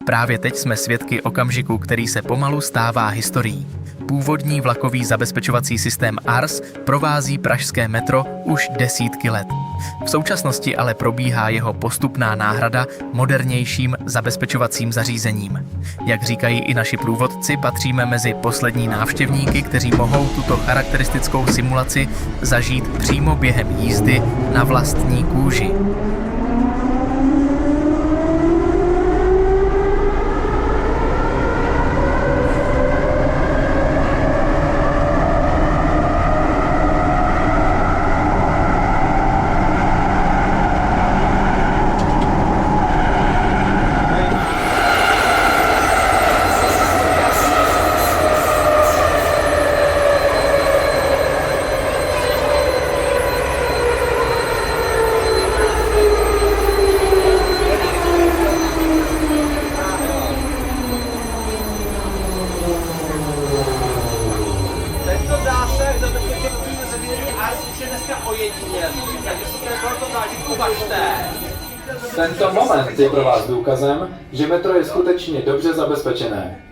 Právě teď jsme svědky okamžiku, který se pomalu stává historií. Původní vlakový zabezpečovací systém ARS provází pražské metro už desítky let. V současnosti ale probíhá jeho postupná náhrada modernějším zabezpečovacím zařízením. Jak říkají i naši průvodci, patříme mezi poslední návštěvníky, kteří mohou tuto charakteristickou simulaci zažít přímo během jízdy na vlastní kůži. Tento zásah zabezpečení zařízení ARS už je dneska ojedinělý, takže si tohoto zážitku važte. Tento moment je pro vás důkazem, že metro je skutečně dobře zabezpečené.